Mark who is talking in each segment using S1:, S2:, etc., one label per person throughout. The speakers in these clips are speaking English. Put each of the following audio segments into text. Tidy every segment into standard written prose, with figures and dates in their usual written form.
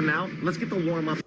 S1: now, let's get the warm-up.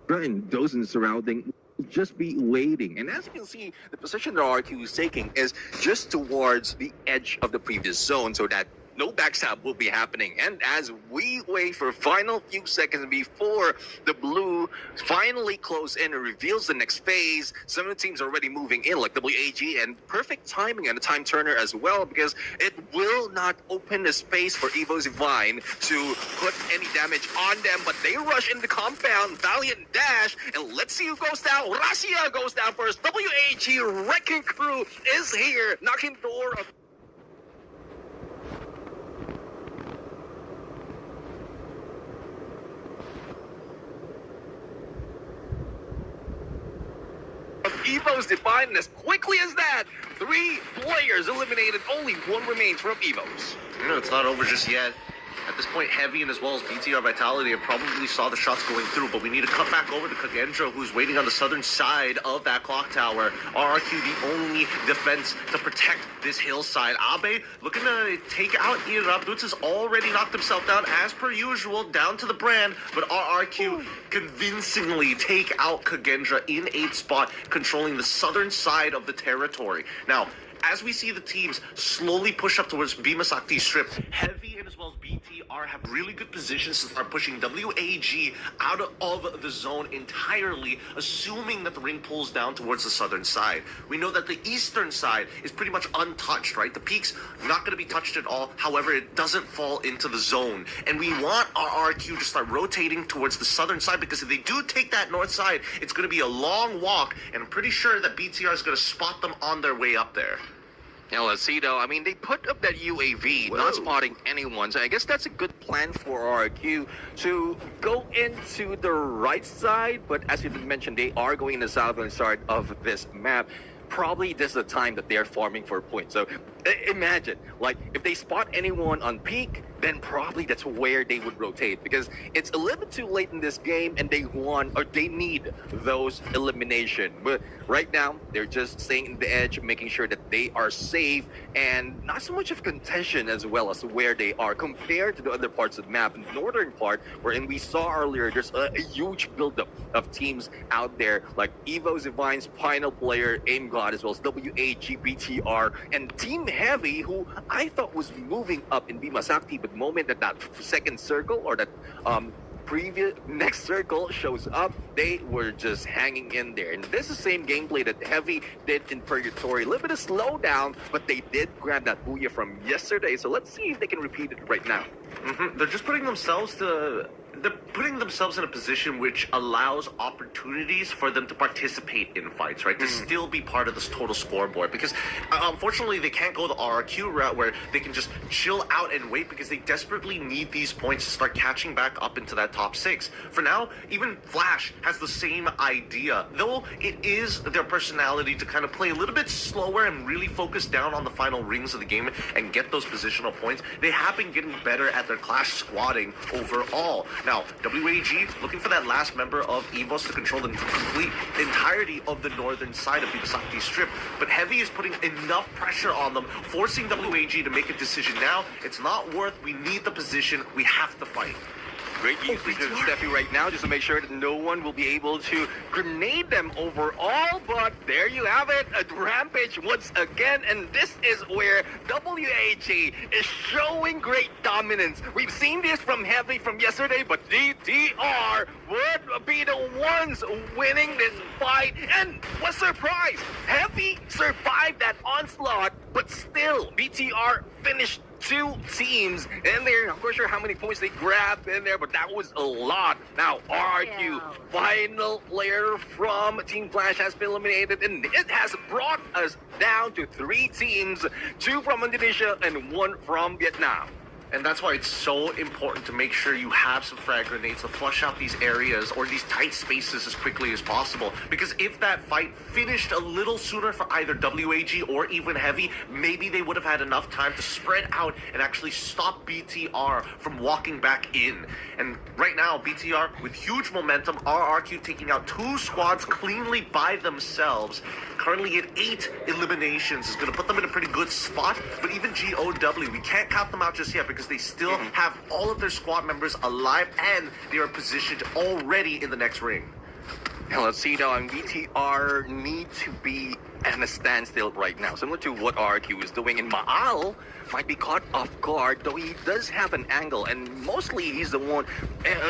S2: And those in the surrounding will just be waiting. And as you can see, the position that RQ is taking is just towards the edge of the previous zone so that no backstab will be happening. And as we wait for final few seconds before the blue finally close in and reveals the next phase, some of the teams are already moving in, like WAG, and perfect timing and a time turner as well, because it will not open a space for Evo's Divine to put any damage on them, but they rush in the compound, Valiant dash, and let's see who goes down. Rasia goes down first. WAG Wrecking Crew is here, knocking the door of Evo's Divine, and as quickly as that, 3 players eliminated, only 1 remains from Evo's.
S3: It's not over just yet. At this point, Heavy and as well as BTR Vitality have probably saw the shots going through, but we need to cut back over to Kagendra, who's waiting on the southern side of that clock tower. RRQ, the only defense to protect this hillside. Abe looking to take out Irab. Boots has already knocked himself down, as per usual, down to the brand, but RRQ convincingly take out Kagendra in 8th spot, controlling the southern side of the territory. Now, as we see the teams slowly push up towards Bima Sakti Strip, Heavy and as well as BTR have really good positions to start pushing WAG out of the zone entirely, assuming that the ring pulls down towards the southern side. We know that the eastern side is pretty much untouched, right? The peak's not going to be touched at all. However, it doesn't fall into the zone. And we want RRQ to start rotating towards the southern side, because if they do take that north side, it's going to be a long walk, and I'm pretty sure that BTR is going to spot them on their way up there.
S2: Now, let's see, though. I mean, they put up that UAV, not spotting anyone. So I guess that's a good plan for RQ to go into the right side. But as you mentioned, they are going in the southern side of this map. Probably this is the time that they're farming for points. So imagine, like, if they spot anyone on peak, then probably that's where they would rotate, because it's a little bit too late in this game and they want, or they need those elimination. But right now, they're just staying in the edge, making sure that they are safe and not so much of contention as well as where they are compared to the other parts of the map. In the northern part, wherein we saw earlier, there's a huge buildup of teams out there, like Evo's Divine's final player, Aim God, as well as WAG, BTR, and Team Heavy, who I thought was moving up in Bima Sakti, but the moment that that second circle or that previous next circle shows up, they were just hanging in there. And this is the same gameplay that Heavy did in Purgatory. A little bit of slowdown, but they did grab that booyah from yesterday. So let's see if they can repeat it right now.
S3: They're just putting themselves in a position which allows opportunities for them to participate in fights, right? To still be part of this total scoreboard, because unfortunately they can't go the RRQ route where they can just chill out and wait, because they desperately need these points to start catching back up into that top 6. For now, even Flash has the same idea, though it is their personality to kind of play a little bit slower and really focus down on the final rings of the game and get those positional points. They have been getting better at their clash squatting overall. Now, WAG looking for that last member of EVOS to control the complete entirety of the northern side of the Sakti Strip, but Heavy is putting enough pressure on them, forcing WAG to make a decision now. It's not worth, we need the position, we have to fight.
S2: Great use of Steffi right now, just to make sure that no one will be able to grenade them overall. But there you have it, a rampage once again, and this is where WAG is showing great dominance. We've seen this from Heavy from yesterday, but DTR would be the ones winning this fight. And what surprise, Heavy survived that onslaught, but still BTR finished 2 teams in there. I'm not sure how many points they grabbed in there, but that was a lot. Now, RRQ, final player from Team Flash, has been eliminated, and it has brought us down to 3 teams, 2 from Indonesia and 1 from Vietnam.
S3: And that's why it's so important to make sure you have some frag grenades to flush out these areas or these tight spaces as quickly as possible. Because if that fight finished a little sooner for either WAG or even Heavy, maybe they would have had enough time to spread out and actually stop BTR from walking back in. And right now, BTR with huge momentum, RRQ taking out 2 squads cleanly by themselves. Currently at 8 eliminations is going to put them in a pretty good spot. But even GOW, we can't count them out just yet, because they still have all of their squad members alive and they are positioned already in the next ring.
S2: Now let's see though, and BTR need to be at a standstill right now, similar to what RQ is doing. And Maal might be caught off guard, though he does have an angle, and mostly he's the one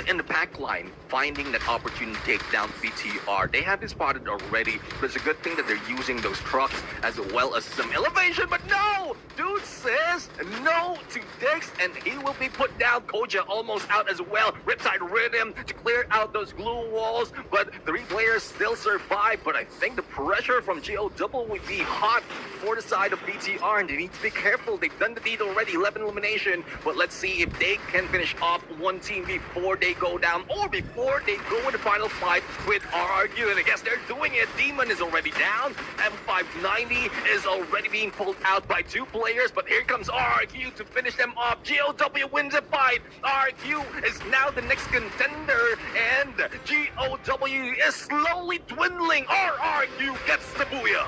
S2: in the pack line finding that opportunity to take down BTR. They have it spotted already, but it's a good thing that they're using those trucks as well as some elevation. But no! Dude says no to Dix, and he will be put down. Koja almost out as well. Riptide Rhythm to clear out those glue walls, but 3 players still survive. But I think the pressure from GOW would be hot for the side of BTR, and they need to be careful. They've done the deed already, 11 elimination, but let's see if they can finish off one team before they go down or before they go in the final fight with RRQ. And I guess they're doing it. Demon is already down. M590 is already being pulled out by 2 players, but here comes RRQ to finish them off. GOW wins the fight. RRQ is now the next contender, and GOW is slowly dwindling. RRQ gets the booyah.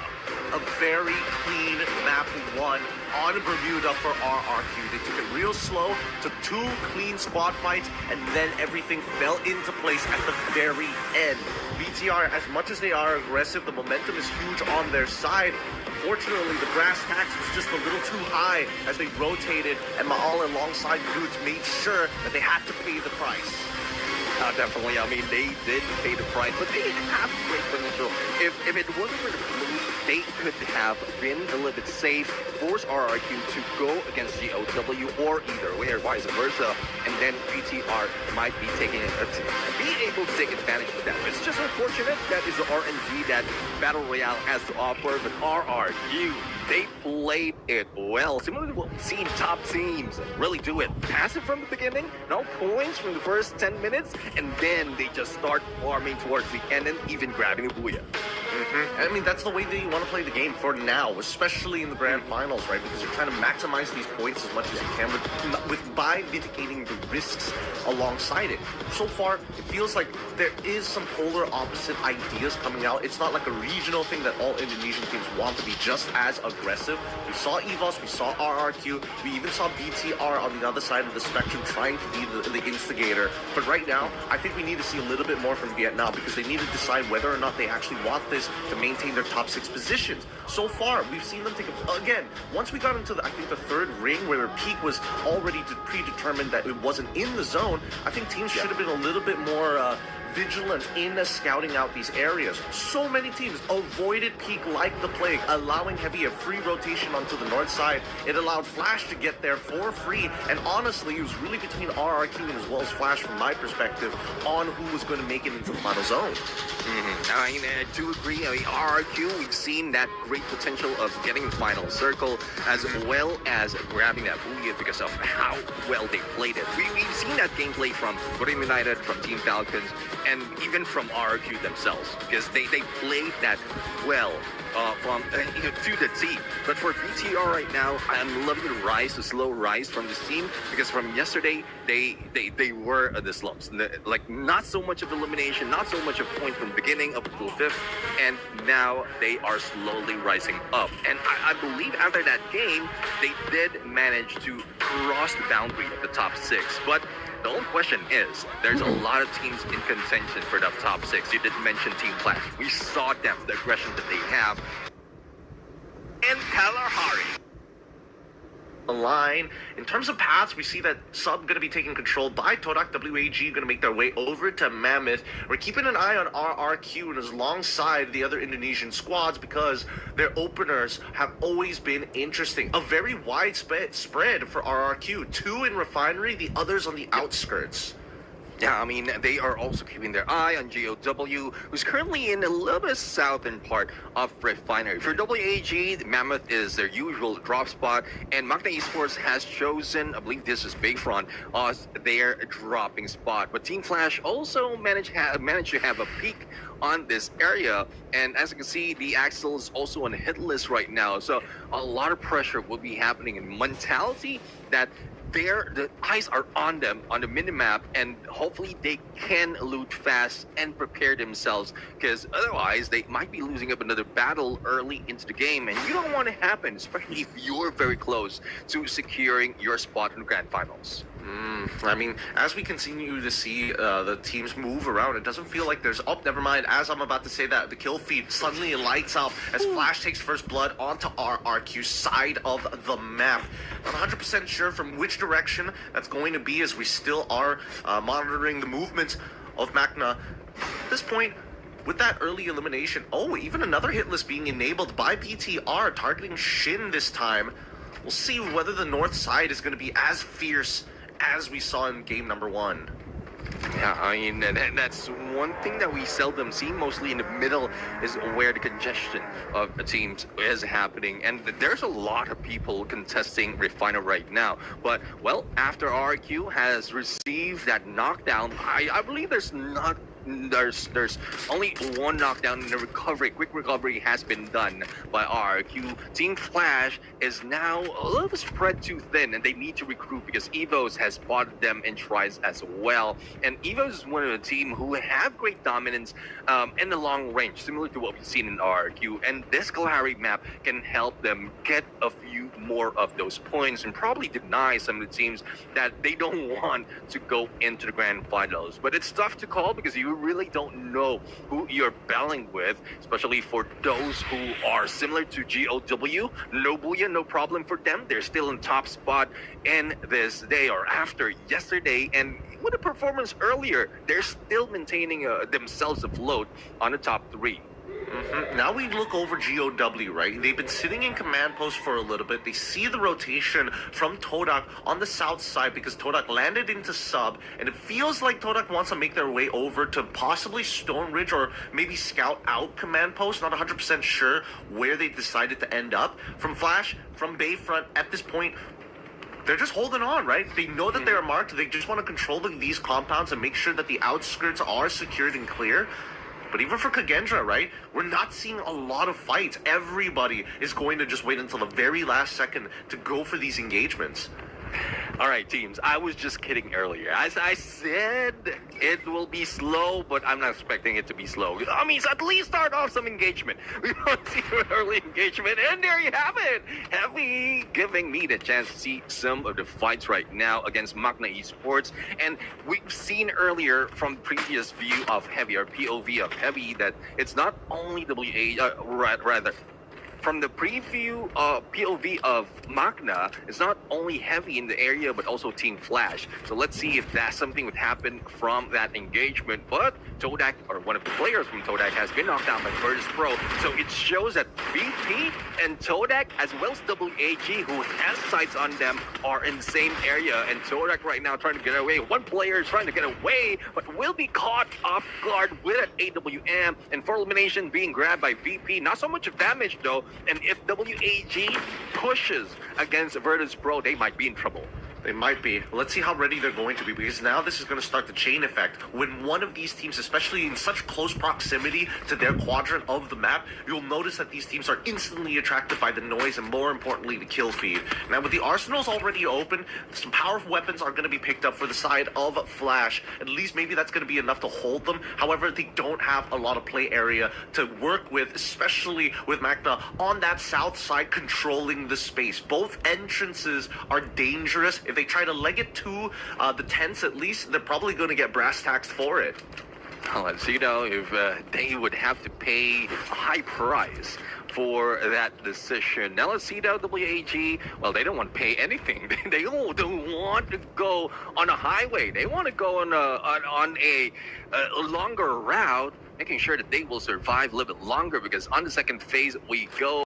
S3: A very clean map 1 on Bermuda for RRQ. They took it real slow, took 2 clean squad fights, and then everything fell into place at the very end. BTR, as much as they are aggressive, the momentum is huge on their side. Unfortunately, the brass tacks was just a little too high as they rotated, and Maal alongside dudes made sure that they had to pay the price.
S2: Definitely. I mean, they did pay the price, but they have great potential. If it wasn't for the blue, they could have been a little bit safe, force RRQ to go against GOW, or either way, or vice versa, and then BTR might be taking it, be able to take advantage of that. It's just unfortunate that is the RNG that Battle Royale has to offer, but RRQ, they played it well. Similar to what we've seen top teams really do it. Passive from the beginning, no points from the first 10 minutes, and then they just start farming towards the end and even grabbing a booyah.
S3: I mean, that's the way that you want to play the game for now, especially in the grand finals, right? Because you're trying to maximize these points as much as you can by mitigating the risks alongside it. So far, it feels like there is some polar opposite ideas coming out. It's not like a regional thing that all Indonesian teams want to be just as aggressive. We saw EVOS, we saw RRQ, we even saw BTR on the other side of the spectrum trying to be the instigator. But right now, I think we need to see a little bit more from Vietnam because they need to decide whether or not they actually want this to maintain their top 6 positions. So far, we've seen them take again, once we got into I think the 3rd ring where their peak was already predetermined that it wasn't in the zone, I think teams should have been a little bit more vigilant in scouting out these areas. So many teams avoided peak like the plague, allowing Heavy a free rotation onto the north side. It allowed Flash to get there for free, and honestly, it was really between RRQ and as well as Flash, from my perspective, on who was going to make it into the final zone.
S2: I mean, I do agree. I mean, RRQ, we've seen that great potential of getting the final circle as well as grabbing that booyah because of how well they played it. We've seen that gameplay from Green United, from Team Falcons, and even from RRQ themselves, because they played that well from to the team. But for BTR right now, I'm loving the slow rise from this team, because from yesterday they were the slumps, like not so much of elimination, not so much of point from beginning up until 5th, and now they are slowly rising up. And I believe after that game, they did manage to cross the boundary of the top 6, but the only question is, there's a lot of teams in contention for the top 6. You did mention Team Flash. We saw them, the aggression that they have. And Kalahari.
S3: The line. In terms of paths, we see that Sub going to be taken control by Torak. WAG going to make their way over to Mammoth. We're keeping an eye on RRQ and alongside the other Indonesian squads because their openers have always been interesting. A very wide spread for RRQ. 2 in Refinery, the others on the outskirts.
S2: Yeah, I mean, they are also keeping their eye on GOW, who's currently in a little bit southern part of Refinery. For WAG, Mammoth is their usual drop spot, and Magna Esports has chosen, I believe this is Bayfront, as their dropping spot. But Team Flash also managed to have a peak on this area, and as you can see, the Axel is also on a hit list right now, so a lot of pressure will be happening in mentality that the eyes are on them on the minimap, and hopefully they can loot fast and prepare themselves, because otherwise they might be losing up another battle early into the game, and you don't want to happen, especially if you're very close to securing your spot in the grand finals.
S3: I mean, as we continue to see the teams move around, it doesn't feel like there's... Oh, never mind. As I'm about to say that, the kill feed suddenly lights up as Flash takes first blood onto our RQ side of the map. Not 100% sure from which direction that's going to be, as we still are monitoring the movements of Magna. At this point, with that early elimination, even another hit list being enabled by BTR, targeting Shin this time. We'll see whether the north side is going to be as fierce as we saw in game number 1.
S2: Yeah, I mean, and that's one thing that we seldom see. Mostly in the middle is where the congestion of the teams is happening, and there's a lot of people contesting Refiner right now. But, well, after RQ has received that knockdown, I believe there's only one knockdown in the recovery. Quick recovery has been done by RQ. Team Flash is now a little bit spread too thin, and they need to recruit because Evos has spotted them in tries as well. And Evos is one of the team who have great dominance in the long range, similar to what we've seen in RQ. And this Galari map can help them get a few more of those points and probably deny some of the teams that they don't want to go into the grand finals. But it's tough to call because you really don't know who you're battling with, especially for those who are similar to GOW. Nobuya, no problem for them. They're still in top spot in this day or after yesterday, and with a performance earlier, they're still maintaining themselves afloat on the top 3.
S3: Now we look over GOW, right? They've been sitting in command post for a little bit. They see the rotation from Todak on the south side because Todak landed into sub, and it feels like Todak wants to make their way over to possibly Stone Ridge or maybe scout out command post. Not 100% sure where they decided to end up. From Flash, from Bayfront, at this point, they're just holding on, right? They know that they're marked. They just want to control these compounds and make sure that the outskirts are secured and clear. But even for Kagendra, right, we're not seeing a lot of fights. Everybody is going to just wait until the very last second to go for these engagements.
S2: All right, teams, I was just kidding earlier. As I said, it will be slow, but I'm not expecting it to be slow. I mean, at least start off some engagement. We want to see an early engagement, and there you have it. Heavy giving me the chance to see some of the fights right now against Magna Esports. And we've seen earlier from previous view of Heavy, or POV of Heavy, that it's not only rather, from the preview POV of Magna, it's not only Heavy in the area, but also Team Flash. So let's see if that something would happen from that engagement. But Todak, or one of the players from Todak, has been knocked down by Virtus Pro. So it shows that VP and Todak, as well as WAG, who has sights on them, are in the same area. And Todak right now trying to get away. One player is trying to get away, but will be caught off guard with an AWM. And for elimination being grabbed by VP. Not so much of damage though. And if WAG pushes against Virtus Pro, they might be in trouble.
S3: They might be. Let's see how ready they're going to be, because now this is going to start the chain effect. When one of these teams, especially in such close proximity to their quadrant of the map, you'll notice that these teams are instantly attracted by the noise and, more importantly, the kill feed. Now, with the arsenals already open, some powerful weapons are going to be picked up for the side of Flash. At least maybe that's going to be enough to hold them. However, they don't have a lot of play area to work with, especially with Magna on that south side controlling the space. Both entrances are dangerous. If they try to leg it to the tents, at least, they're probably going to get brass taxed for it.
S2: Well, so, you know, if they would have to pay a high price for that decision. Now let's see though, WAG, well, they don't want to pay anything. They don't want to go on a highway. They want to go on a longer route, making sure that they will survive a little bit longer, because on the second phase we go.